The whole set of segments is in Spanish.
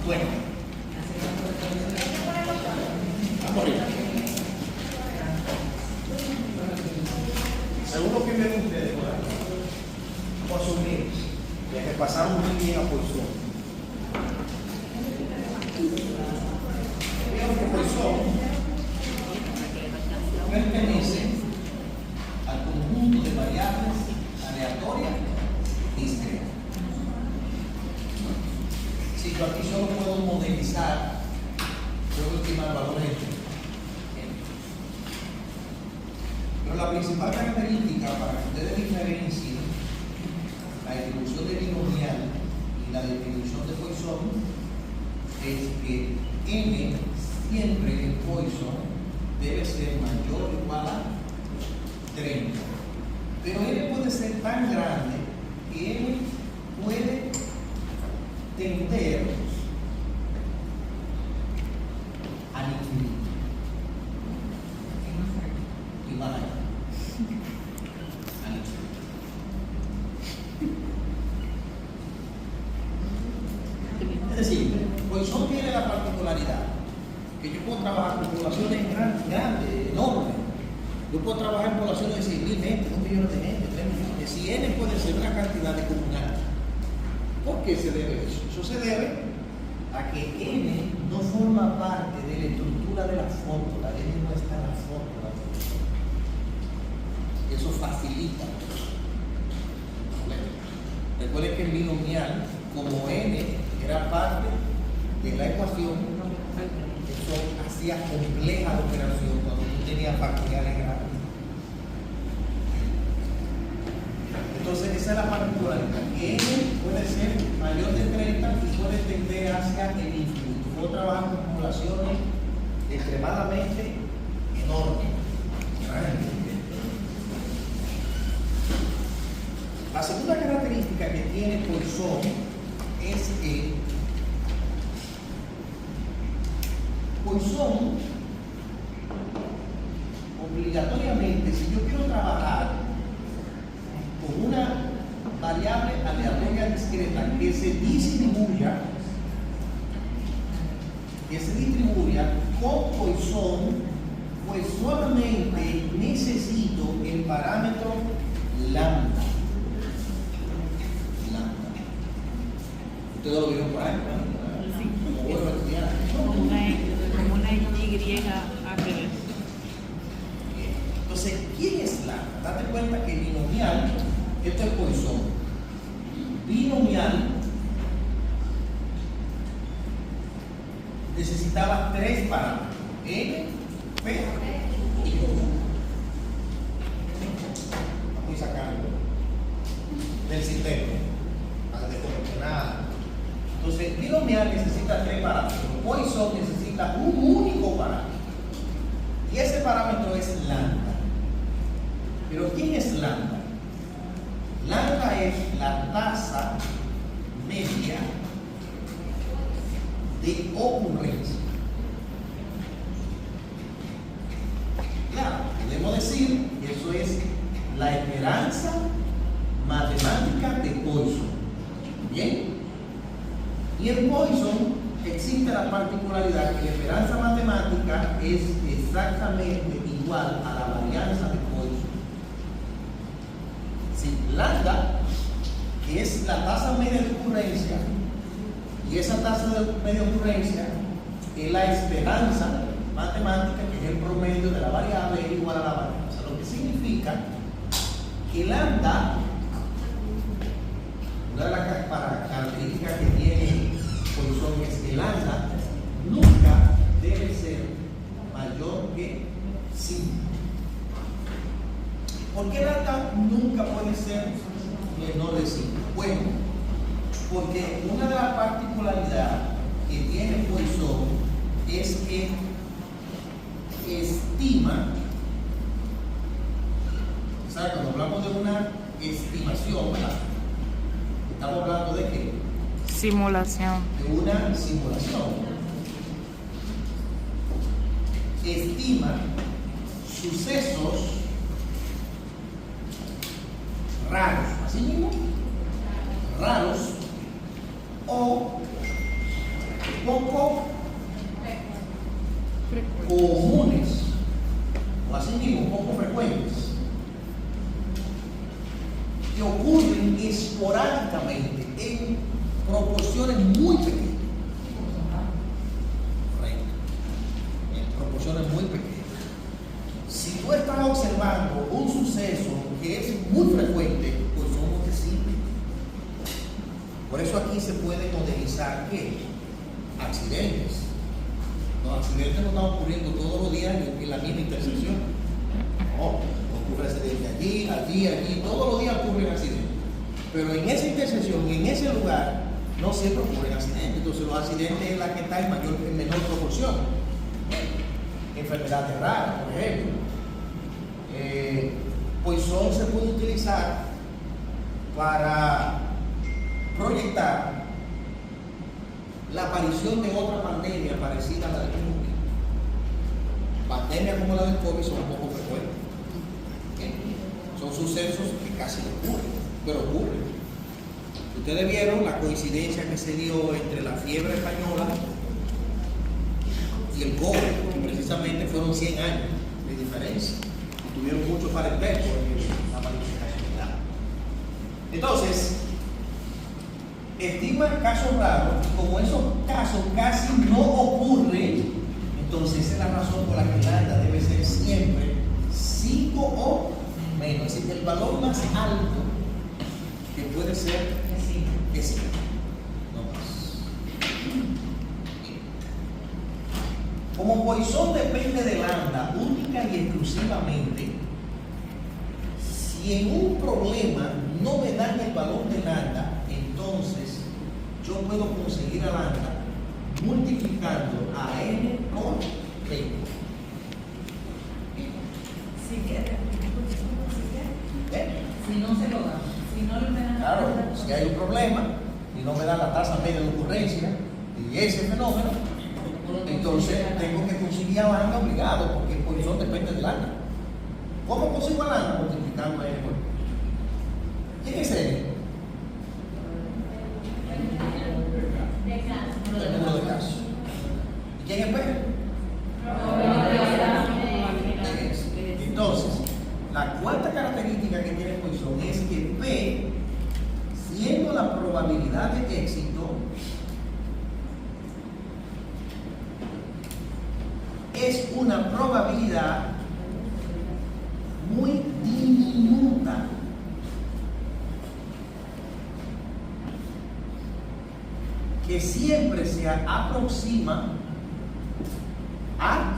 Bueno, vamos arriba. Según lo que ven ustedes por ahí, vamos a asumir que pasaron muy bien a Poisson. Veo que Poisson pertenece al conjunto de variables aleatorias discretas. Si yo aquí solo puedo modelizar, puedo estimar valores n. Pero la principal característica para que ustedes diferencien la distribución de binomial y la distribución de Poisson es que n siempre en Poisson debe ser mayor o igual a 30. Pero n puede ser tan grande que n puede tender al infinito y más allá al infinito. Es decir, Poisson tiene la particularidad que yo puedo trabajar con poblaciones grandes, enormes. Yo puedo trabajar en poblaciones de 100.000 gente, 2 millones de gente, 3 millones. Si n puede ser una cantidad de comunal. ¿Por qué se debe eso? Eso se debe a que n no forma parte de la estructura de la fórmula. N no está en la fórmula. Eso facilita. Recuerden que el binomial, como n era parte de la ecuación, eso hacía compleja la operación cuando tú tenías factoriales grandes. Entonces esa es la particularidad, que n puede ser mayor de 30 y puede tender hacia el infinito. Puedo trabajar con poblaciones extremadamente enormes, grandes. La segunda característica que tiene Poisson es que Poisson obligatoriamente, si yo quiero trabajar con una variable aleatoria discreta que se distribuya con Poisson, pues solamente necesito el parámetro lambda. Ustedes lo vieron por ahí, ¿no? Sí. Como buenos estudiantes. Como una Y APB. Entonces, ¿quién es lambda? Date cuenta que binomial, esto es Poisson. Binomial necesitaba 3 parámetros: n, p y q. Vamos a sacarlo del sistema para desconectar. Entonces, binomial necesita 3 parámetros. Poisson necesita un único parámetro. Y ese parámetro es lambda. Pero ¿quién es lambda? Lambda es la tasa media de ocurrencia. Claro, podemos decir que eso es la esperanza matemática de Poisson. Bien. Y en Poisson existe la particularidad que la esperanza matemática es exactamente igual a la varianza de Poisson. Si lambda, que es la tasa media de ocurrencia, y esa tasa media de ocurrencia es la esperanza matemática, que es el promedio de la variable, es igual a la varianza, lo que significa que lambda, una de las características que tiene Poisson es que lambda nunca debe ser mayor que 5. ¿Por qué lambda nunca puede ser menor de 5? Bueno, porque una de las particularidades que tiene Poisson es que estima, ¿sabes? Cuando hablamos de una estimación, ¿verdad? Estamos hablando de qué? Simulación. De una simulación. Estima sucesos raros, así mismo, raros, o poco comunes, o así mismo poco frecuentes, que ocurren esporádicamente en proporciones muy pequeñas. En proporciones muy pequeñas. Si tú estás observando un suceso que es muy frecuente, pues son multiples. Por eso aquí se puede modelizar ¿qué? Accidentes. Los accidentes no están ocurriendo todos los días en la misma intersección. No, ocurre accidente allí, todos los días ocurren accidentes. Pero en esa intersección, en ese lugar, no siempre ocurren accidentes. Entonces los accidentes es la que está en menor proporción. Enfermedades raras, por ejemplo. Poisson se puede utilizar para proyectar la aparición de otra pandemia parecida a la del COVID. Pandemias como la del COVID son poco frecuentes. Son sucesos que casi no ocurren, pero ocurren. Ustedes vieron la coincidencia que se dio entre la fiebre española y el COVID, que precisamente fueron 100 años de diferencia. Y tuvieron mucho parentesco en la manifestación. Entonces, estiman casos raros, y como esos casos casi no ocurren, entonces esa es la razón por la que el ANDA debe ser siempre 5 o menos. Es decir, el valor más alto que puede ser es 5. No más. Como Poisson depende del ANDA única y exclusivamente, si en un problema no me dan el valor del ANDA, entonces yo puedo conseguir al ANDA multiplicando a n con p. Si quiere. Si no se lo dan. Si no le dan. Claro, si hay un problema y no me dan la tasa media de ocurrencia y ese fenómeno, entonces tengo que conseguir al ANDA obligado, porque el Poisson depende del ANDA. ¿Cómo consigo al ANDA? Multiplicando a n con p. ¿Quién es él? El número de casos. ¿Y quién es P? Entonces, la cuarta característica que tiene Poisson es que P, siendo la probabilidad de éxito, es una probabilidad muy diminuta. Que siempre se aproxima a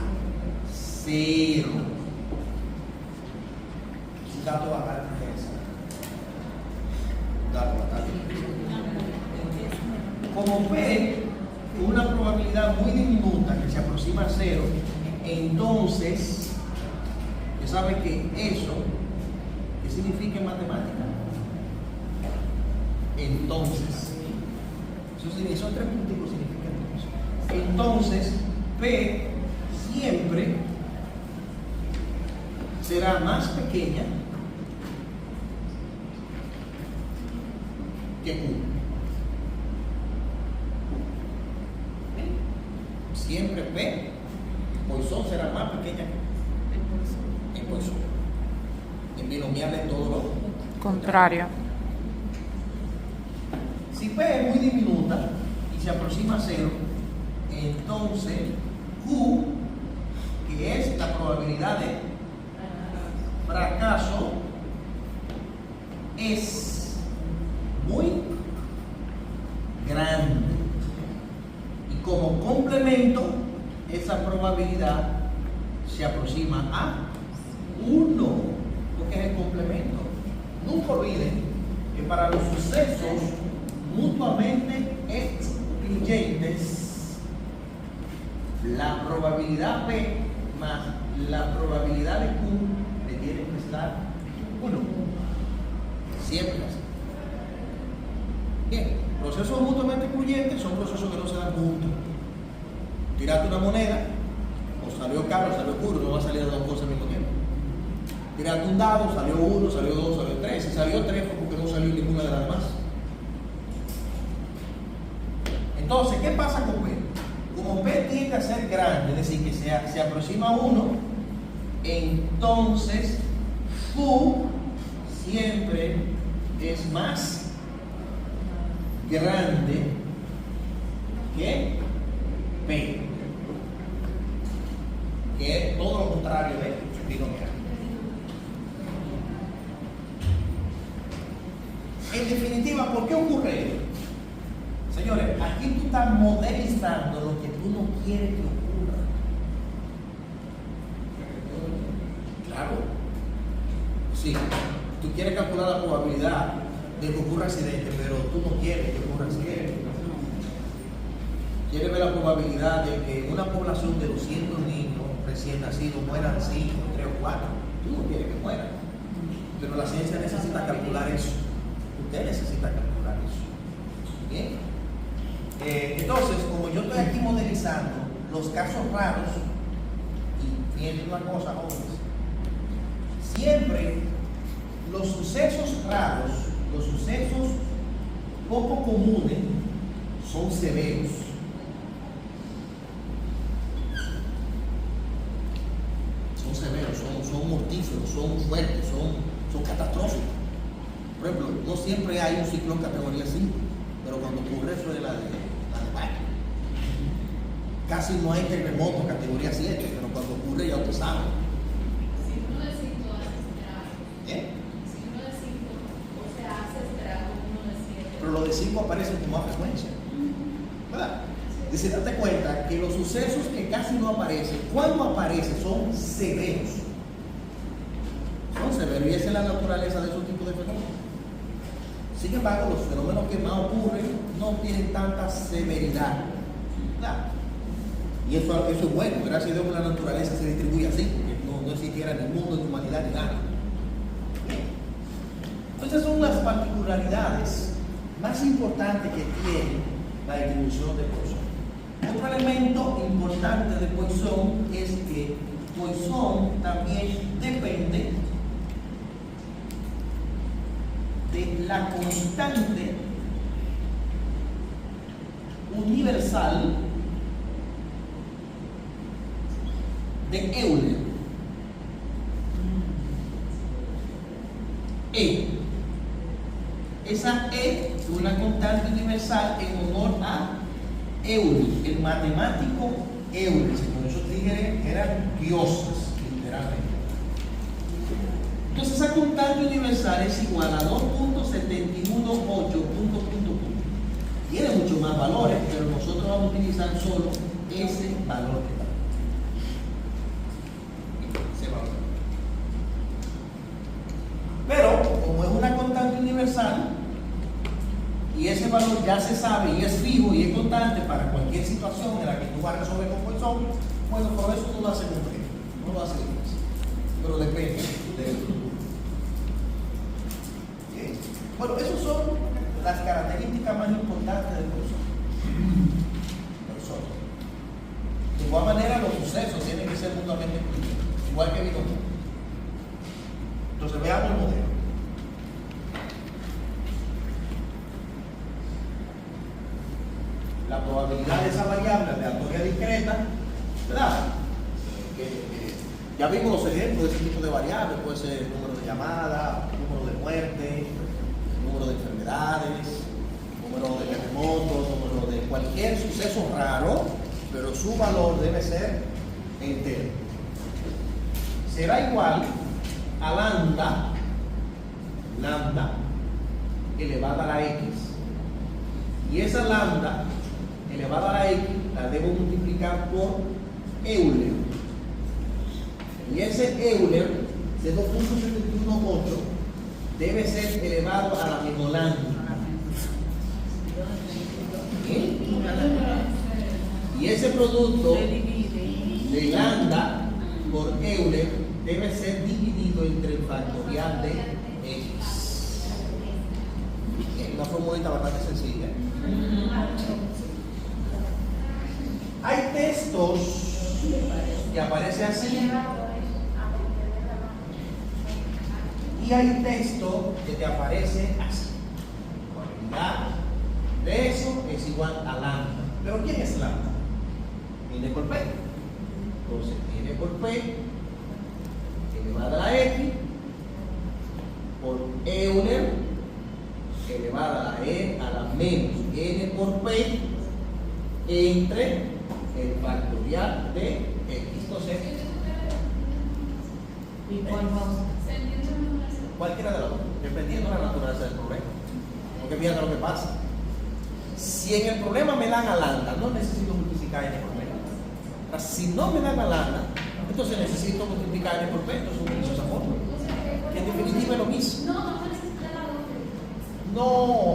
0. Un dato bastante interesante. Un dato bastante interesante. Como P, una probabilidad muy diminuta que se aproxima a 0, entonces, ya saben que eso, ¿qué significa en matemática? Entonces. Esos 3 puntos significan eso. Entonces, P siempre será más pequeña que Q. Siempre P, Poisson será más pequeña que Poisson. En binomial es todo lo Contrario. Si P es muy diminuta y se aproxima a 0, entonces Q, que es la probabilidad de fracaso, es muy grande. Y como complemento, esa probabilidad se aproxima a 1, porque es el complemento. Nunca olviden que para los sucesos mutuamente excluyentes, la probabilidad P más la probabilidad de Q le tienen que estar 1. Siempre así. Bien, procesos mutuamente excluyentes son procesos que no se dan juntos. Tiraste una moneda, o salió caro, o salió puro, no va a salir las dos cosas al mismo tiempo. Tiraste un dado, salió 1, salió 2, salió 3. Si salió 3 fue porque no salió ninguna de las demás. Entonces, ¿qué pasa con P? como P tiende a ser grande, es decir, que se aproxima a 1, entonces Q siempre es más grande que P, que es todo lo contrario de binomial. En definitiva, ¿por qué ocurre esto? Señores, aquí tú estás modelizando lo que tú no quieres que ocurra. Claro. Sí, tú quieres calcular la probabilidad de que ocurra accidente, pero tú no quieres que ocurra accidente. Quieres ver la probabilidad de que en una población de 200 niños recién nacidos mueran 5, 3 o 4. Tú no quieres que mueran. Pero la ciencia necesita calcular eso. Usted necesita calcular eso. Bien. Entonces, como yo estoy aquí modelizando los casos raros, y fíjense una cosa, jóvenes, siempre los sucesos raros, los sucesos poco comunes, son severos. Son severos, son mortíferos, son fuertes, son catastróficos. Por ejemplo, no siempre hay un ciclón categoría 5, pero cuando ocurre eso de la de Baca. Casi no hay terremotos categoría 7, pero cuando ocurre ya usted sabe. Si uno de 5 hace estragos. ¿Eh? Si uno de 5, o sea, hace estragos, uno de 7. Pero los de 5 aparecen con más frecuencia. ¿Verdad? Es decir, date cuenta que los sucesos que casi no aparecen, cuando aparecen, son severos. Son severos, y esa es la naturaleza de esos tipos de fenómenos. Sin embargo, los fenómenos que más ocurren no tienen tanta severidad. ¿Verdad? Y eso es bueno, gracias a Dios que la naturaleza se distribuye así, porque no existiera ni mundo, ni humanidad, ni nada. Entonces son las particularidades más importantes que tiene la distribución de Poisson. Otro elemento importante de Poisson es que Poisson también depende de la constante universal de Euler. Esa E es una constante universal en honor a Euler, el matemático Euler. Por esos tigres eran dioses, literalmente. Entonces esa constante universal es igual a 2.718. Tiene muchos más valores, pero nosotros vamos a utilizar solo ese valor que está. Ese valor. Pero como es una constante universal y ese valor ya se sabe y es fijo y es constante para cualquier situación en la que tú vas a resolver con Poisson, bueno, por eso no lo hace completo, no lo hace difícil, pero depende de bueno, esas son las características más importantes del Poisson. De igual manera, los sucesos tienen que ser mutuamente excluyentes, igual que binomial. Entonces, veamos el modelo. La probabilidad de esa variable aleatoria discreta, ¿verdad? Ya vimos los ejemplos de ese tipo de variables, puede ser el número de llamadas, número de muertes, número de enfermedades, número de terremotos, número de cualquier suceso raro, pero su valor debe ser entero. Será igual a lambda elevada a la x, y esa lambda elevada a la x la debo multiplicar por Euler, y ese Euler de 2.718 debe ser elevado a la misma lambda. Y ese producto de lambda por Euler debe ser dividido entre el factorial de x. Una formulita bastante sencilla. Hay textos que aparecen así. Y hay texto que te aparece así. Probabilidad de eso es igual a lambda. ¿Pero quién es lambda? N por P. Entonces, N por P elevada a la X por Euler elevada a la menos N por P entre el factorial de X. Entonces, ¿Y cuál vamos? ¿Se entiende la numeración? cualquiera de los dos, dependiendo de la naturaleza del problema. Porque fíjate lo que pasa. Si en el problema me dan a lambda, no necesito multiplicar N por P. Ahora, si no me dan a lambda, entonces necesito multiplicar N por P, entonces utilizo esa fórmula. Que en definitiva es lo mismo. No necesita la doble. No.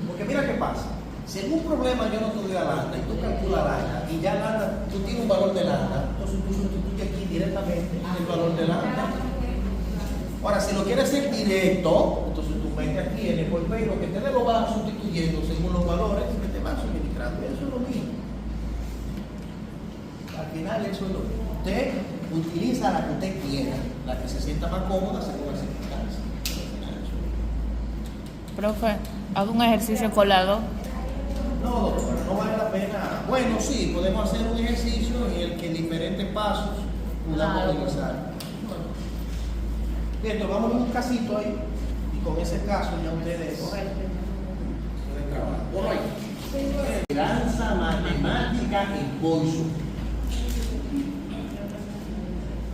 Porque mira qué pasa. Si en un problema yo no te doy a lambda y tú calculas lambda y ya lambda, tú tienes un valor de lambda, entonces tú sustituyes aquí directamente el valor de lambda. Ahora, si lo quieres hacer directo, entonces tú metes aquí N por P y lo que te dé lo vas sustituyendo según los valores que te van suministrando. Eso es lo mismo. Al final eso es lo mismo. Usted utiliza la que usted quiera, la que se sienta más cómoda según las circunstancias. Profe, hago un ejercicio colado. No, doctora, no vale la pena. Bueno, sí, podemos hacer un ejercicio en el que en diferentes pasos podamos realizar. Bien, vamos a un casito ahí y con ese caso ya ustedes pueden trabajar. Por ahí. Esperanza matemática en Poisson.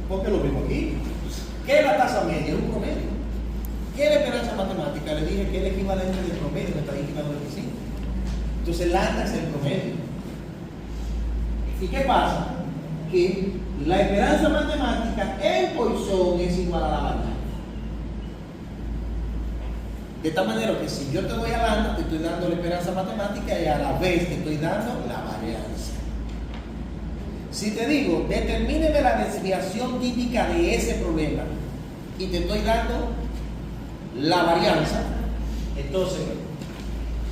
Porque lo mismo aquí. ¿Qué es la tasa media? Un promedio. ¿Qué es la esperanza matemática? Le dije que es el equivalente del promedio en estadística 95. Entonces, lambda es el promedio. ¿Y qué pasa? Que la esperanza matemática en Poisson es igual a la varianza. De tal manera que si yo te doy a lambda, te estoy dando la esperanza matemática y a la vez te estoy dando la varianza. Si te digo, determíneme la desviación típica de ese problema y te estoy dando la varianza, entonces,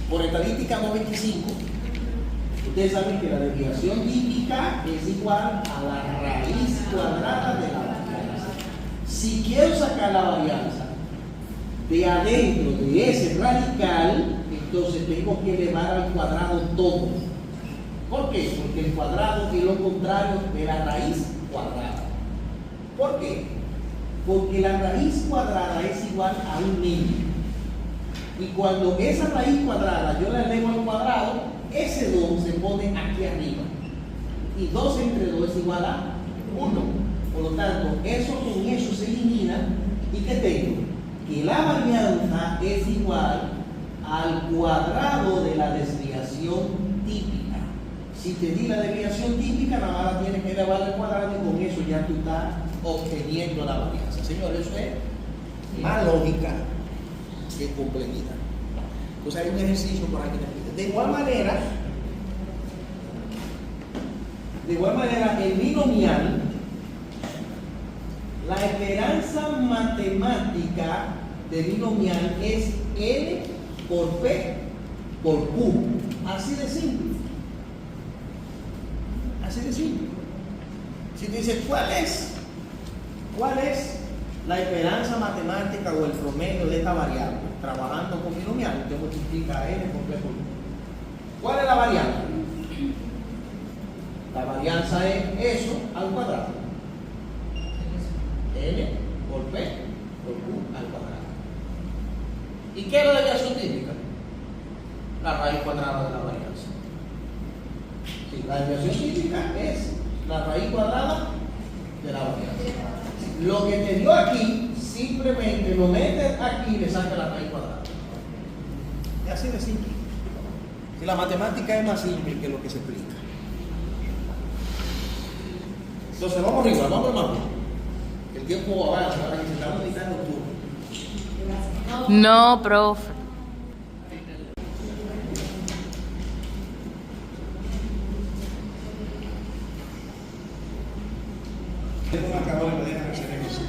por estadística 225, ustedes saben que la desviación típica es igual a la raíz cuadrada de la varianza. Si quiero sacar la varianza de adentro de ese radical, entonces tengo que elevar al cuadrado todo. ¿Por qué? Porque el cuadrado es lo contrario de la raíz cuadrada. ¿Por qué? Porque la raíz cuadrada es igual a un medio. Y cuando esa raíz cuadrada yo la elevo al cuadrado, ese 2 se pone aquí arriba. Y 2 entre 2 es igual a 1. Por lo tanto, eso con eso se elimina. ¿Y qué tengo? Que la varianza es igual al cuadrado de la desviación típica. Si te di la desviación típica, nada más la tienes que elevar al cuadrado y con eso ya tú estás obteniendo la varianza. Señores, eso es más lógica que complejidad. Entonces hay un ejercicio por aquí. De igual manera, el binomial, la esperanza matemática de binomial es N por P por Q. Así de simple. Así de simple. Si te dices, ¿cuál es la esperanza matemática o el promedio de esta variable? Trabajando con binomial, usted multiplica N por P por Q. ¿Cuál es la variable? La varianza es eso al cuadrado. N por P por Q al cuadrado. ¿Y qué es la desviación típica? La raíz cuadrada de la varianza. Sí, la desviación típica es la raíz cuadrada de la varianza. Lo que te dio aquí, simplemente lo metes aquí y le sacas la raíz cuadrada. Es así de simple. Si la matemática es más simple que lo que se explica. Entonces vamos arriba, vamos más. El tiempo avanza, ahora que se está meditando tú. No, profe. Tengo un marcador que me dejan hacer eso.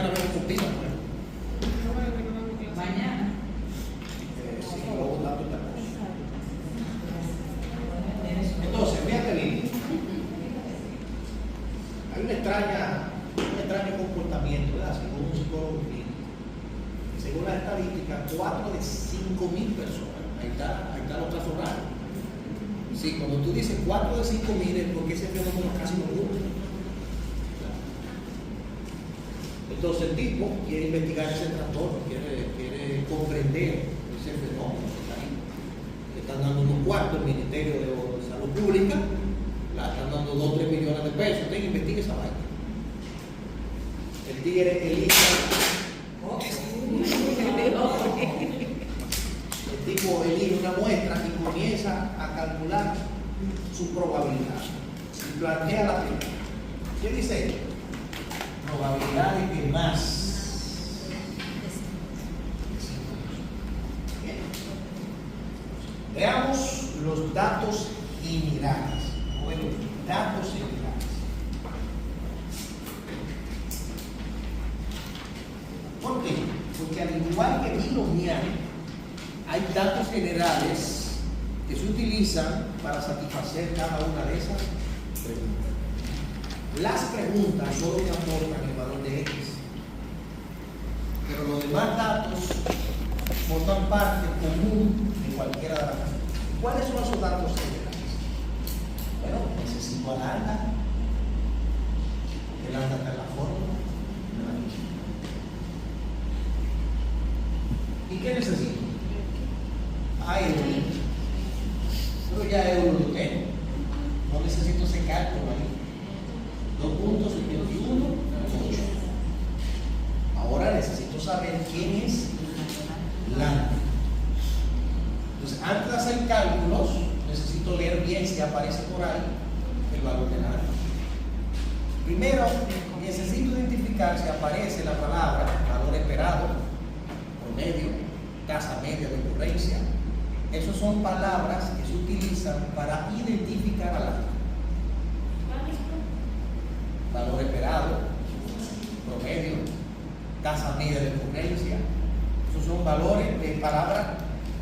mañana vemos con pila, ¿no? Mañana. Sí, luego tanto esta cosa. Entonces, fíjate bien. Hay un extraño comportamiento, ¿verdad? Según un psicólogo clínico. Según la estadística, 4 de 5.000 personas. Ahí está los casos raros. Sí, cuando tú dices 4 de 5.000 es porque ese fenómeno casi no ocurre. Entonces el tipo quiere investigar ese trastorno, quiere comprender ese fenómeno que está ahí. Le están dando unos cuartos al Ministerio de Salud Pública, le están dando 2 o 3 millones de pesos. Usted investigue esa vaina. El tigre elige. El tipo elige una muestra y comienza a calcular su probabilidad. Y plantea la pregunta. ¿Qué dice él? Probabilidad de que más. Bien. Veamos los datos generales. Bueno, datos generales. ¿Por qué? Porque al igual que binomial, hay datos generales que se utilizan para satisfacer cada una de esas preguntas. Las preguntas solo me aportan el valor de X, pero los demás datos forman parte común de cualquiera de las preguntas. ¿Cuáles son esos datos generales? Bueno, necesito al ANDA, el ANDA está en la fórmula. ¿Y qué necesito? Euro. Pero ya euro lo tengo. No necesito ese cálculo ahí. 2.71.8. Ahora necesito saber quién es Lambda. Entonces, antes de hacer cálculos, necesito leer bien si aparece por ahí el valor de Lambda. Primero, necesito identificar si aparece la palabra valor esperado, promedio, tasa media de ocurrencia. Esas son palabras que se utilizan para identificar a Lambda. Valor esperado, promedio, tasa media de ocurrencia. Esos son valores de palabras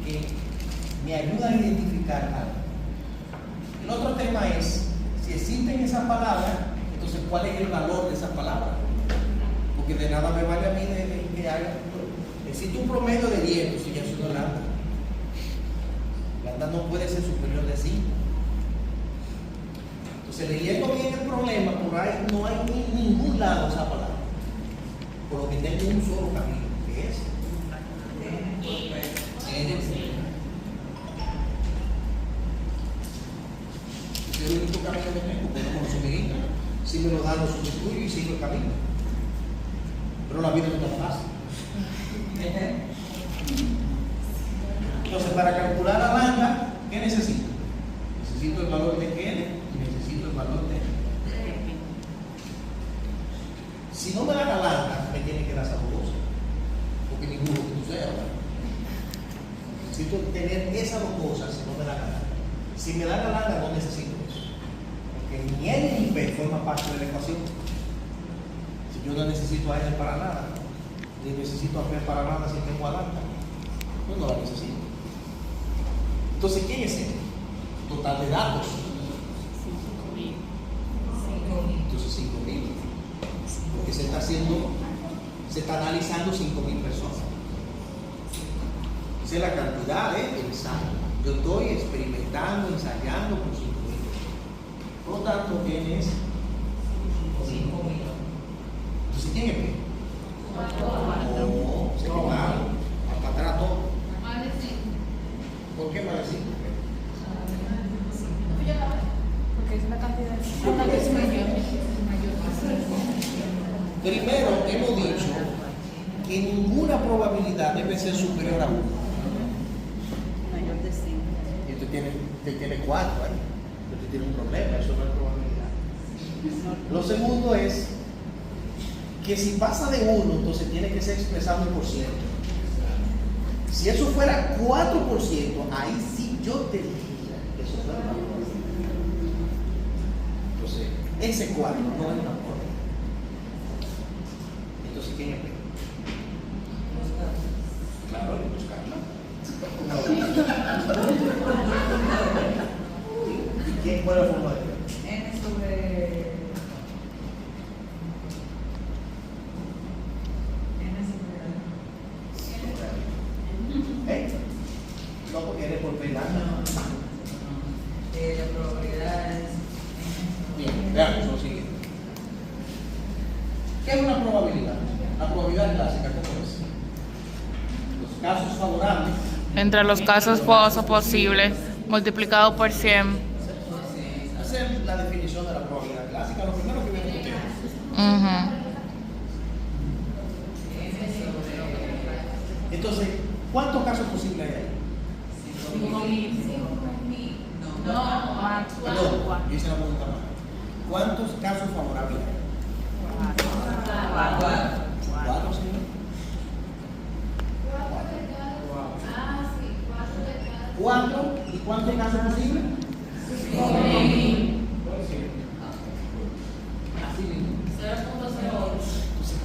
que me ayudan a identificar algo. El otro tema es, si existen esas palabras, entonces ¿cuál es el valor de esas palabras? Porque de nada me vale a mí de que haya. Existe un promedio de 10, entonces ya soy Lambda. Lambda no puede ser superior de 5. Entonces, leyendo bien el problema, por ahí no hay ni ningún lado esa palabra. Por lo que tengo un solo camino, que es N. Ese es el único camino que tengo, pero como suministro, si me lo dan, lo sustituyo y sigo el camino. Pero la vida no es tan fácil. Entonces, para calcular a Lambda, ¿qué necesito? Necesito el valor de N y necesito el valor de N. Si no me da la Lambda, me tiene que dar esa dos cosas, porque ninguno que tú seas. Necesito tener esas dos cosas si no me da la Lambda. Si me da la Lambda, no necesito eso, porque ni N ni P forman parte de la ecuación. Si yo no necesito a N para nada, ni necesito a P para nada si tengo a Lambda, pues no la necesito. Entonces, ¿quién es N? Total de datos. Entonces 5.000. Porque se está analizando 5.000 personas. Esa es la cantidad de ensayo. Yo estoy experimentando, ensayando con 5.000 personas. Por lo tanto, ¿quién es? 5.000. Entonces, ¿quién es P? No, se quemaron. Hasta atrás todo. ¿Por qué más de 5? Porque es la cantidad de mayor. Primero, hemos dicho que ninguna probabilidad debe ser superior a 1. Mayor de 5. Y usted tiene 4 ahí. Usted tiene un problema, eso no es probabilidad. Lo segundo es que si pasa de 1, entonces tiene que ser expresado en por ciento. Si eso fuera 4%, ahí sí yo te diría que eso fuera una probabilidad. Entonces, ese 4 no es una probabilidad. Entonces, ¿quién es P? Claro, hay que buscarla. ¿Y quién fue la forma de P? N sobre. ¿Eh? No, porque eres por P larga. La probabilidad es. Bien, veamos lo siguiente. ¿Qué es una probabilidad? La probabilidad clásica, ¿cómo es? Los casos favorables. Entre los casos posibles, multiplicado por 100. Esa es la definición de la probabilidad clásica. Lo primero que vemos ustedes. Entonces, ¿cuántos casos posibles hay ahí? Perdón, yo hice la pregunta mal. ¿Cuántos casos favorables hay? ¿Cuatro, señor? ¿Cuatro? ¿Y cuántos casos posibles? Así mismo. 0.08. Entonces,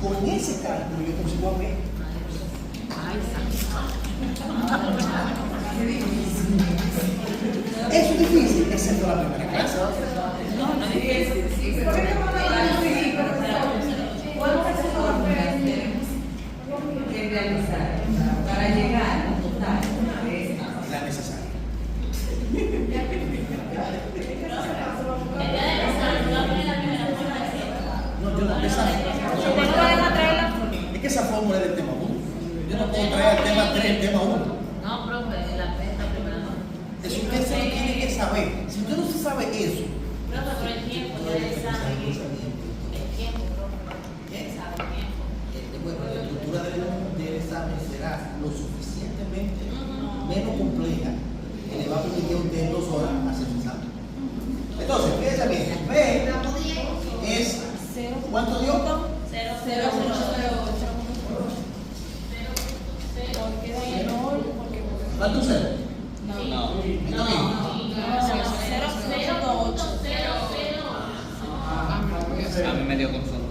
con ese cálculo yo consigo a ver. Eso es difícil, excepto la primera clase. No es difícil. Que realizar para llegar al total de La necesaria. No, yo no, es que esa fórmula es del tema 1. Yo no puedo traer el tema 3, el tema 1. No, profe, la primera no. Eso usted se lo tiene que saber. Si usted no se sabe eso, Profe, por el tiempo, ya le sabe. El tiempo, profe. ¿qué? Sabe el tiempo. Bueno, la estructura del examen será lo suficientemente menos compleja que le va a permitir a usted en 2 horas hacer su examen. Entonces, fíjense bien, B es, ¿cuánto dio? 0.08. ¿Cuánto cero? No. A mí me dio confusión.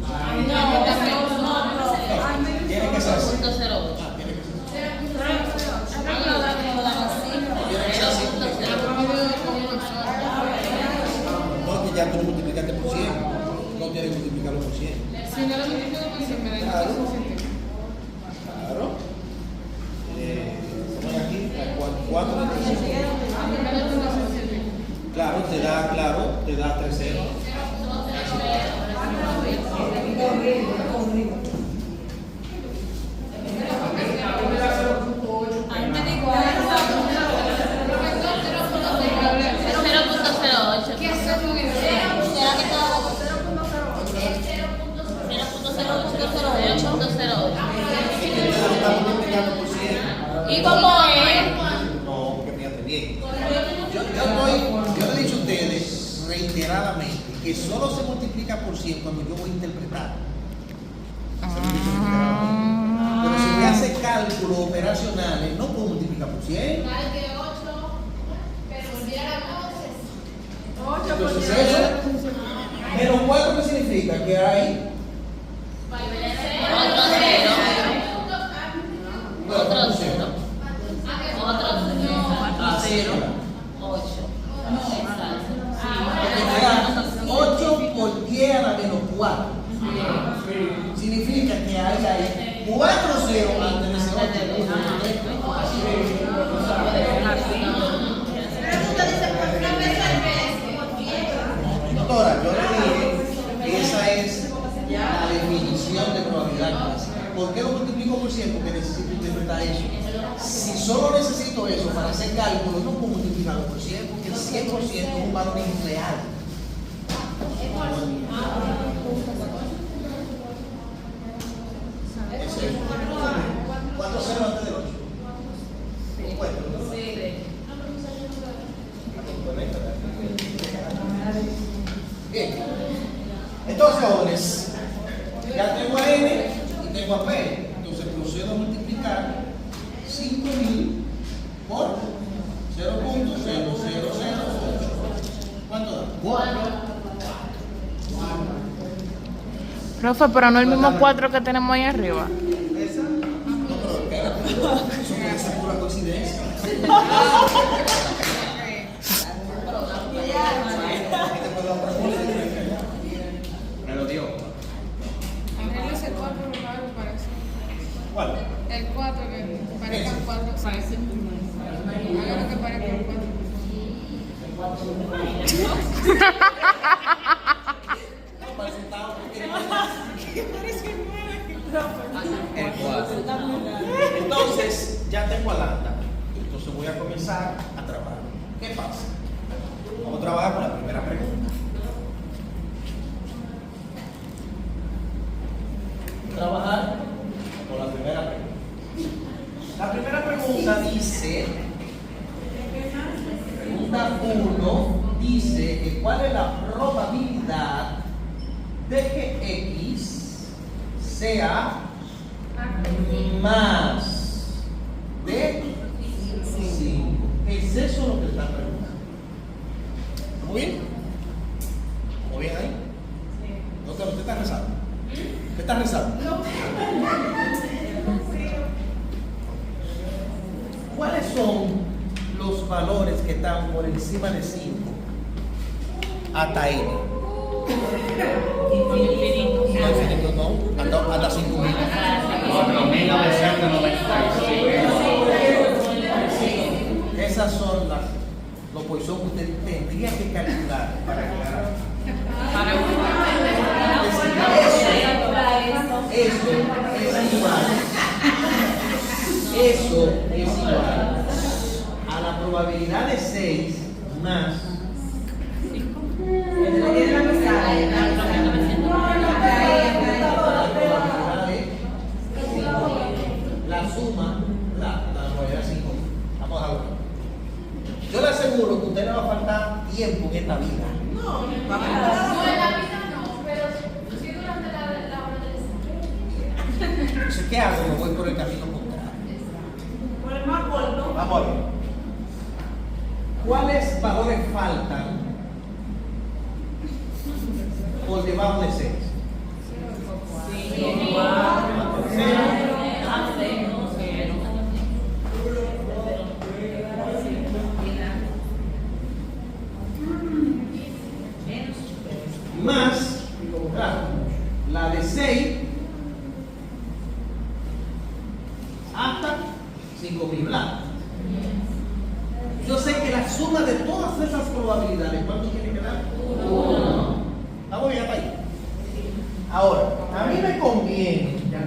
Tiene que ser así. 0.08. Tiene que ser así. No, que ya tú lo multiplicaste por 100. No tienes que multiplicarlo por 100. Si no lo multiplico por 100, me da Claro. suficiente. Claro. Pon aquí, 4 de 3. A mí me da suficiente. Claro, te da 3 ceros. Ahí me digo, 0.08. ¿Qué hacemos en eso? ¿Será que todo? 0.08. Es que usted lo está multiplicando por 100. ¿Y cómo es? No, porque fíjate bien. Yo le he dicho a ustedes reiteradamente que solo se multiplica por 100 cuando yo voy a interpretar. Se lo he dicho reiteradamente. Pero si me hace cálculos operacionales, no puedo multiplicar por 100. Entonces eso, menos 4, ¿qué significa? Que hay Otro cero. así es. 8. Porque me da 8 por 10 a la menos 4. Significa que hay 4 ceros antes de ese 8. Doctora, yo le dije que esa es la definición de probabilidad clásica. ¿Por qué lo multiplico por 100? Porque necesito interpretar eso. Si solo necesito eso para hacer cálculo, no puedo multiplicarlo por 100, porque el 100% es un valor irreal. Es eso. ¿Cuántos ceros antes del 8? Bueno. Bien. Entonces, jóvenes, ya tengo a N y tengo a P. Entonces procedo a multiplicar 5000 por 0.0008. ¿Cuánto da? 4. Profe, pero no el mismo 4 que tenemos ahí arriba. ¿Esa? No, pero espérate. Eso puede ser pura coincidencia. Me lo dio. Arregla ese 4 porque algo parece. ¿Cuál? El 4 que parezca 4. Parece un Haga lo que parezca 4. El 4. Entonces, ya tengo Alanda. Entonces voy a comenzar a trabajar. ¿Qué pasa? Vamos a trabajar con la primera pregunta. Trabajar con la primera pregunta. La primera pregunta dice, pregunta 1, dice que cuál es la probabilidad de que X sea más de 5. ¿Es eso lo que está preguntando? ¿Muy bien? ¿Muy bien ahí? No, usted está rezando. ¿Usted está rezando? ¿Cuáles son los valores que están por encima de 5 hasta N? No, infinito no, hasta 5.000. 4.995. Esas son los posiciones que usted tendría que calcular para llegar Eso es igual a la probabilidad de 6 más la probabilidad de 5. La suma, la probabilidad de 5. Vamos a ver. Yo le aseguro que a usted no va a faltar tiempo en esta vida. No, en la vida no, pero sí durante la hora del examen. Entonces, ¿qué hago? Me voy por el camino contrario. Por el más corto. Vamos a ver. ¿Cuáles valores faltan por debajo de 6? Más, claro, la de 6 hasta 5.000 blancos. Yo sé que la suma de todas esas probabilidades, ¿cuánto tiene que dar? 1. ¿Estamos bien hasta ahí? Ahora, a mí me conviene, a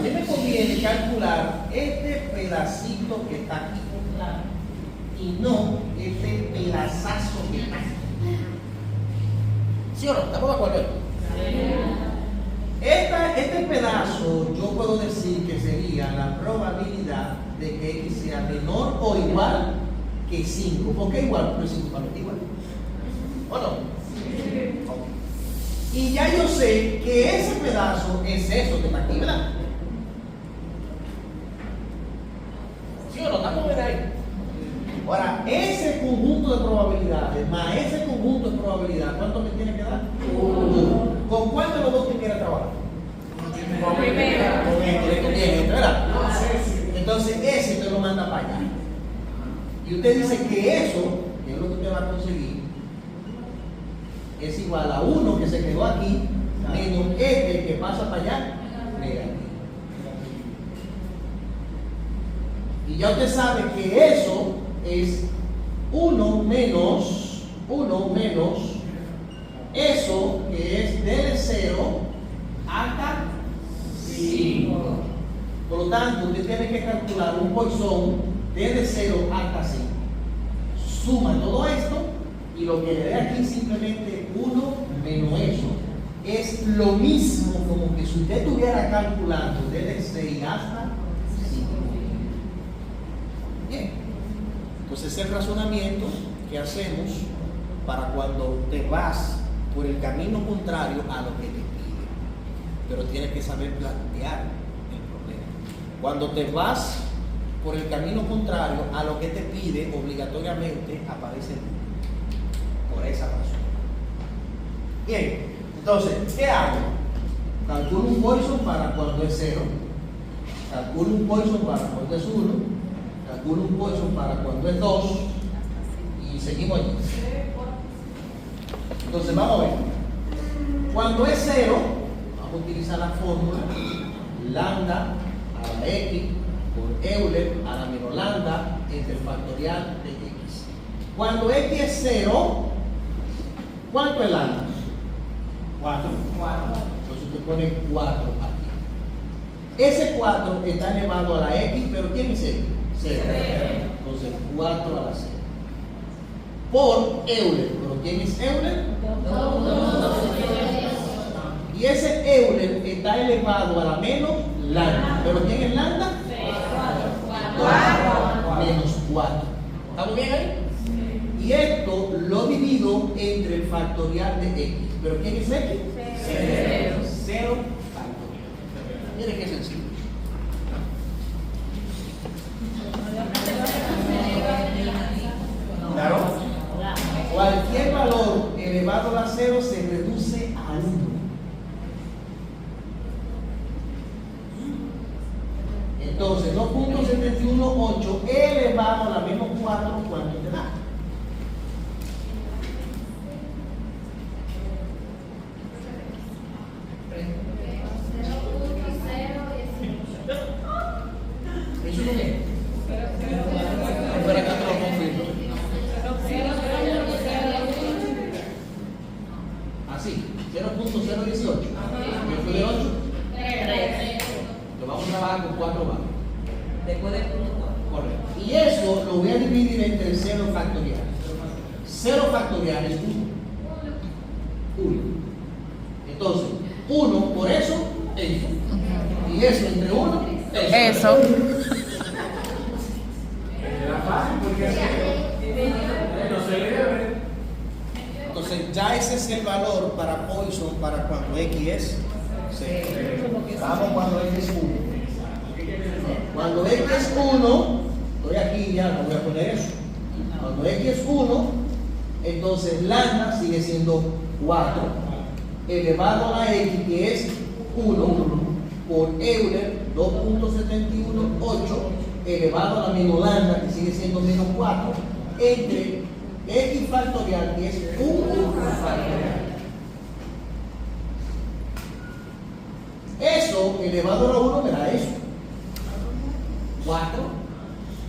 mí me conviene calcular este pedacito que está aquí y no este pedazazo que está aquí. ¿Sí o no? ¿Estamos de acuerdo? Este pedazo yo puedo decir que sería la probabilidad de que X sea menor o igual que 5. ¿Por qué igual? Porque 5 para igual. ¿O no? Ok. Y ya yo sé que ese pedazo es eso que está aquí, ¿verdad? ¿Sí o no? ¿Estamos bien ahí? Ahora, ese conjunto de probabilidades más ese conjunto de probabilidades, ¿cuánto me tiene que dar? 1. ¿Con cuál de los dos tú quieres trabajar? Con primero. Con este, ¿verdad? Entonces, ese te lo manda para allá. Y usted dice que eso, que es lo que usted va a conseguir, es igual a 1 que se quedó aquí, menos este que pasa para allá, negativo. Y ya usted sabe que eso es 1 menos eso que es de 0 hasta 5. Por lo tanto, usted tiene que calcular un Poisson desde 0 hasta 5. Suma todo esto y lo que le dé aquí simplemente 1 menos eso. Es lo mismo como que si usted estuviera calculando desde 6 hasta 5. Bien. Entonces, es el razonamiento que hacemos para cuando te vas por el camino contrario a lo que te pide. Pero tienes que saber plantear el problema. Cuando te vas por el camino contrario a lo que te pide, obligatoriamente aparece por esa razón. Bien, Entonces, ¿qué hago? Calculo un Poisson para cuando es 0, calculo un Poisson para cuando es 1, calculo un Poisson para cuando es 2 y seguimos allí. Entonces, vamos a ver. Cuando es 0, vamos a utilizar la fórmula lambda a la x por Euler a la menos lambda entre el factorial de x. Cuando x es 0, ¿cuánto es lambda? 4. Entonces usted pone 4 aquí. Ese 4 está elevado a la x, pero ¿quién es x? 0. Entonces 4 a la 0. Por Euler. ¿Pero quién es Euler? Y ese Euler está elevado a la menos lambda. ¿Pero quién es lambda? 4 menos 4. ¿Estamos bien ahí? Y esto lo divido entre el factorial de x. ¿Pero quién es x? 0 factorial. Miren qué sencillo. ¿Claro? Cualquier valor elevado a 0 se reduce a 1. Entonces, 2.718 elevado a la menos 4, ¿cuánto te da? ¿Eso no es? Espera que te lo confirmo. Así, 0.018. ¿Yo fui de 8? Lo vamos a trabajar con 4 barras. Después del punto 4. Correcto. Y eso lo voy a dividir entre el 0 factorial. 0 factorial es 1. 1. Entonces, 1 por eso, eso. Y eso entre 1, eso. Eso. Entonces, ya ese es el valor para Poisson para cuando x es 0. Vamos cuando x es 1. Cuando x es 1, estoy aquí ya, no voy a poner eso. Cuando x es 1, entonces lambda sigue siendo 4 elevado a la x, que es 1 por Euler 2.718 elevado a la menos lambda, que sigue siendo menos 4, entre x factorial, que es 1 factorial. Eso elevado a la 1 me da eso. 4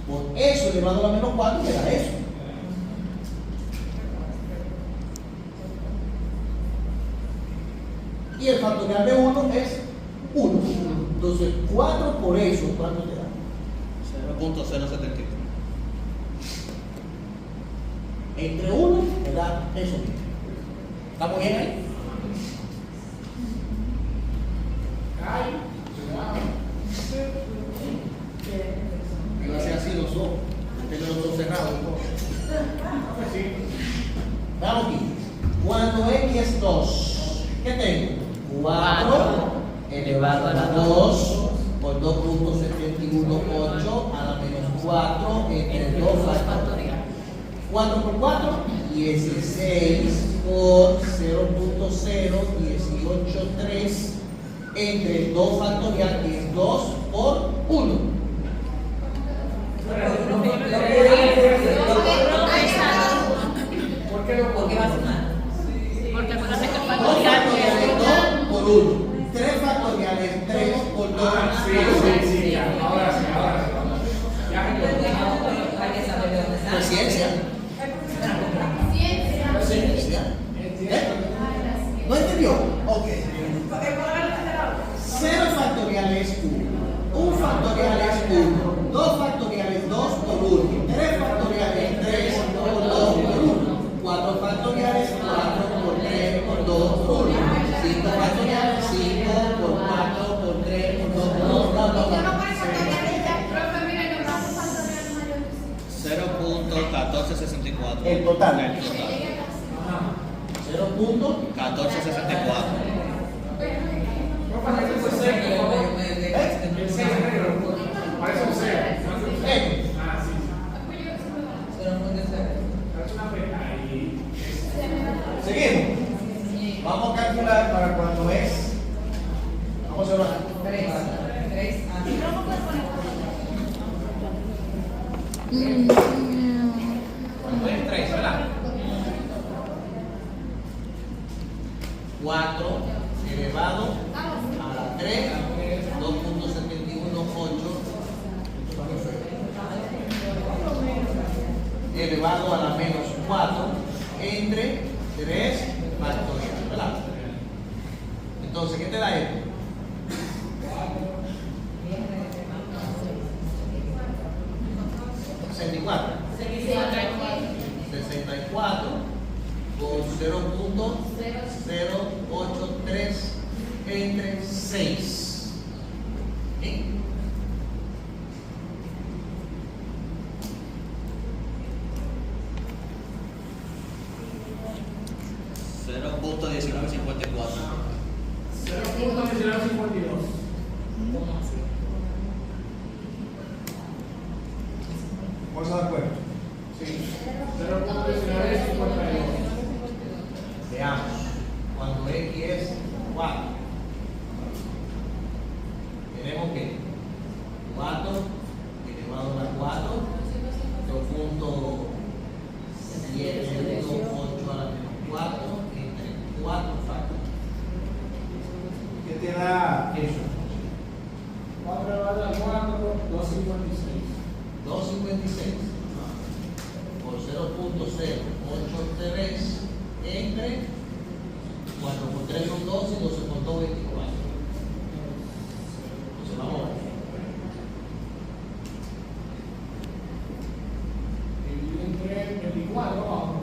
por eso elevado a la menos 4 me da eso. Y el factorial de 1 es 1. Entonces 4 por eso, ¿cuánto te da? 0.073. Entre 1 me da eso mismo. ¿Estamos bien ahí? Yo hacía así los ojos, tengo los ojos cerrados. Vamos aquí. Cuando x es 2, ¿qué tengo? 4 elevado a la 2 por 2.718 a la menos 4 entre 2 factorial. 4 por 4, 16 por 0.0183 entre 2 factorial, que es 2 por 1. ¿Por qué va a sumar? Porque acuérdate que el 2 factorial factoriales 2 por 1. 3 factoriales 3 por 2. Ahora sí. Hay que saber de dónde Pues sale. ciencia. Ciencia. ¿No entendió? Ok. 0 factorial es 1. 1 factorial es 1. 2 factoriales 2 por 1. 3 factoriales 3 por 2 por 1. 4 factoriales 4 por 3 por 2 por 1. 5 factoriales 5 por 4 por 3 por 2 por 1. Profe, mira, yo paso factorial mayor. 0.1464. El total. El total. 1464. Parece un cero. Ah, sí. Seguimos. Vamos a calcular Cuando es 3, ¿verdad? 4 elevado a la 3, 2.718 elevado a la menos 4 entre 3 factorial, ¿verdad? Entonces, ¿qué te da esto? ¿64? 64 con 0.083 entre 6. ¿Sí? $0.1954. 0.1952. ¿Estamos de acuerdo? Sí. 0.1952. Veamos. Cuando X es 4, tenemos que 4 elevado a la 4, 2.718 a la menos 4 entre 4 factores. ¿Qué te da eso? 4 elevado a 4, 256. 256 por 0.083 entre 4 por 3 son 12 y 12 por 2, 24. Entonces vamos a ver. Dividido entre 24, vamos.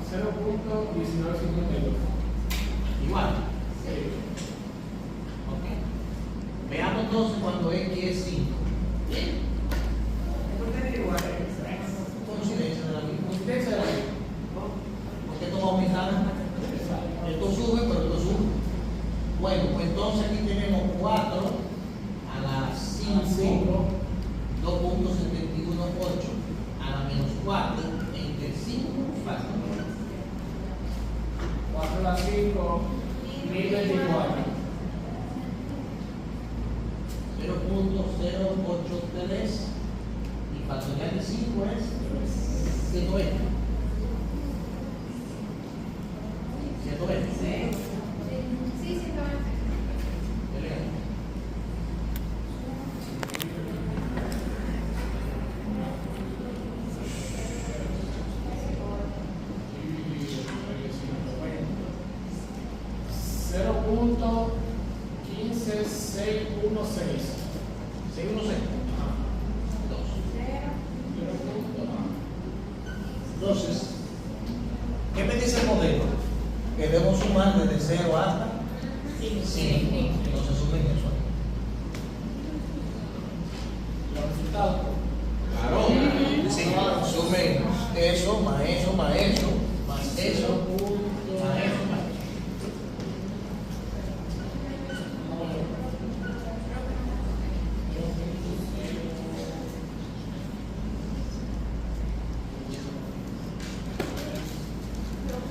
0.1952. Igual. Sí. Ok. Veamos entonces cuando X es 5. Coincidencia de la misma. Coincidencia de la misma. Porque esto va aumentando. Esto sube, pero esto sube. Bueno, pues entonces aquí tenemos 4 a la 5, 2.718 a la menos 4 entre 5 factores. 4 a la 5, 1024. 0.083 y factorial de 5 es 120. 120. Sí, 120. Elegante. Punto 15616. 616. 2. Entonces, ¿qué me dice el modelo? Que debo sumar desde 0 hasta 5. Entonces sumen eso. Los resultados. Claro. Sí, sumen eso, más eso, más eso, más eso, más eso, más eso.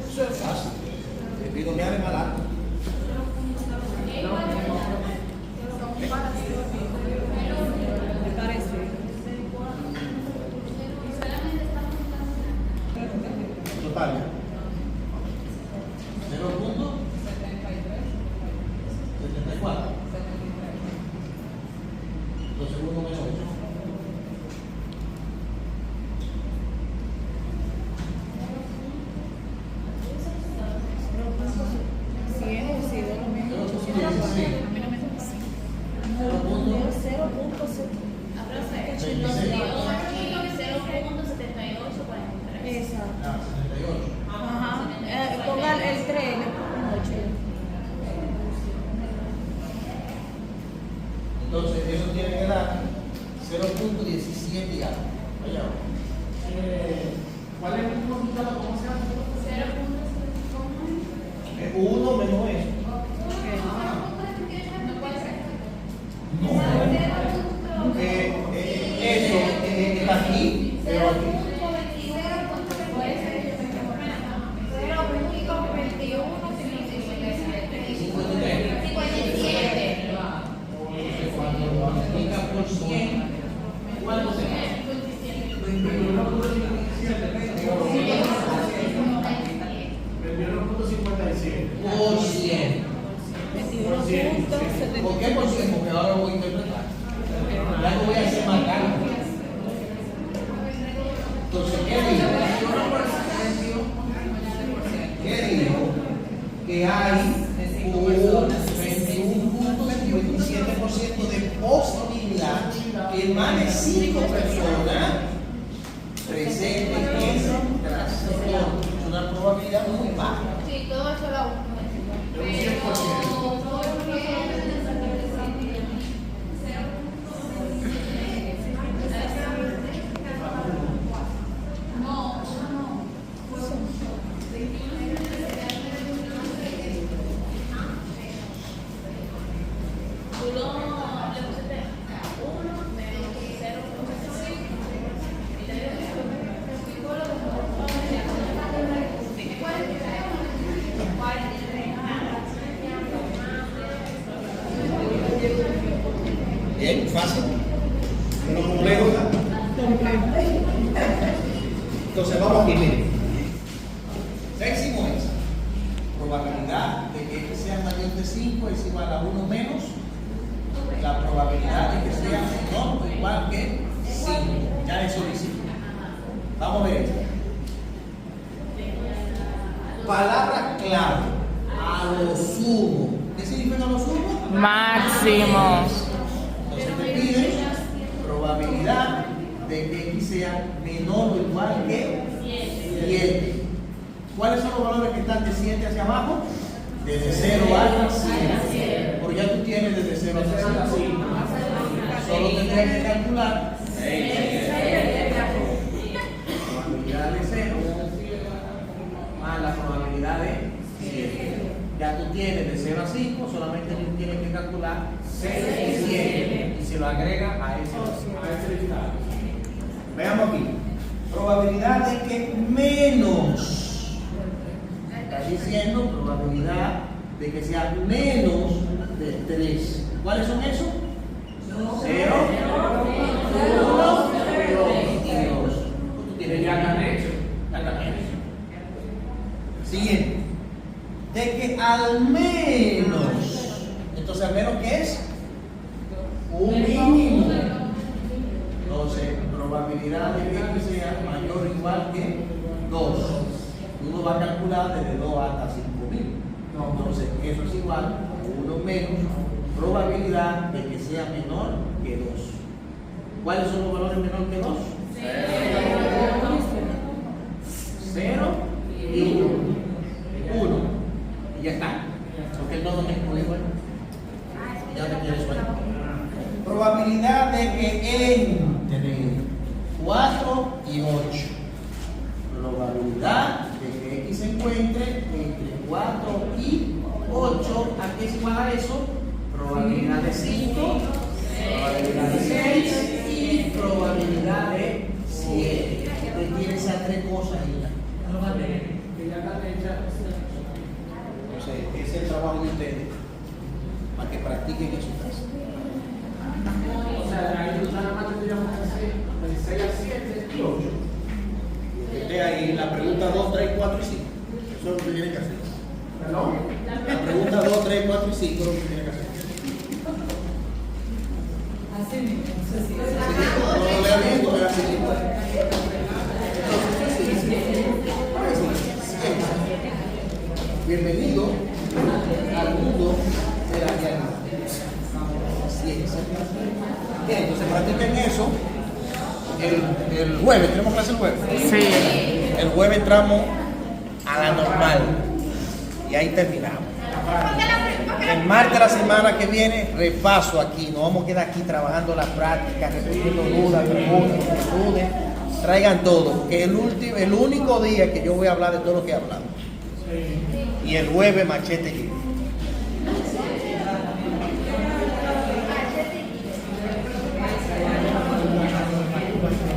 Eso es fácil. El binomial es más largo. ¿Te parece? Total. 0.74. Lo segundo menos 8. Sí, hemos sido lo mismo. A mí no me toca así. 0.7843. Exacto. 78. Ajá. Pongan el 3, le pongo un 8. Entonces, eso tiene que dar 0.17 y algo. Vaya. ¿Cuál es el último resultado? ¿Cómo se llama? 1 menos eso. No. Eso está aquí, pero aquí. Cuando lo multiplica por 100, 21.74. ¿Por qué por 100? Porque ahora lo voy a interpretar. Ya lo voy a hacer más largo. Entonces, ¿qué dijo? ¿Qué dijo? Que hay un 21.27% de posibilidad que más de 5 personas presenten ese trastorno. Es una probabilidad muy baja. Sí, todo eso la uno. Pero Bien, fácil. Pero complejo. Entonces vamos aquí, miren. Décimo es probabilidad de que X sea mayor de 5 es igual a 1 menos la probabilidad de que sea menor o igual que 5. Ya eso lo hicimos. Vamos a ver esto. Palabra clave. A lo sumo. ¿Qué significa a lo sumo? Máximo. Entonces te piden probabilidad de que X sea menor o igual que 7. ¿Cuáles son los valores que están de 7 hacia abajo? Desde 0 hasta 100. Porque ya tú tienes desde 0 hasta 100. Solo tendrías que calcular probabilidad de 0 más la probabilidad de 7. Ya tú tienes de 0 a 5, solamente tienes que calcular 6 y 7 y se lo agrega a ese listado. Veamos aquí. Probabilidad de que menos. Está diciendo probabilidad de que sea menos de 3. ¿Cuáles son esos? 0, 1, 2 y 2. Tú tienes ya tan hecho. Siguiente. De que al menos, entonces al menos ¿qué es? Un mínimo. Entonces, probabilidad de que X sea mayor o igual que 2. Uno va a calcular desde 2 hasta 5.000. Entonces, eso es igual a 1 menos probabilidad de que sea menor que 2. ¿Cuáles son los valores menor que 2? 0 y 1. Y ya está. Porque el nodo me excluye, bueno. Ya te quieres suelto. Probabilidad de que entre 4 y 8. Probabilidad de que X se encuentre entre 4 y 8. ¿A qué es igual a eso? Probabilidad de 5, probabilidad de 6 y probabilidad de 7. Usted tiene esas 3 cosas y ya. Entonces, ese es el trabajo de ustedes para que practiquen eso. O sea, ahí nada más tendríamos que hacer de 6 a 7 y 8. Esté ahí la pregunta 2, 3, 4 y 5. Eso es lo que tienen que hacer. ¿Perdón? La pregunta 2, 3, 4 y 5 es lo que tienen que hacer. Así mismo. No lo lea bien, porque así mismo. Bienvenido al mundo de la realidad. Ciencia. Bien, entonces practiquen eso. El jueves, ¿tenemos clase el jueves? Sí. El jueves entramos a la normal y ahí terminamos. El martes de la semana que viene, repaso aquí. Nos vamos a quedar aquí trabajando la práctica, repitiendo dudas, preguntas. Traigan todo, que el único día que yo voy a hablar de todo lo que he hablado. Y el jueves machete libre.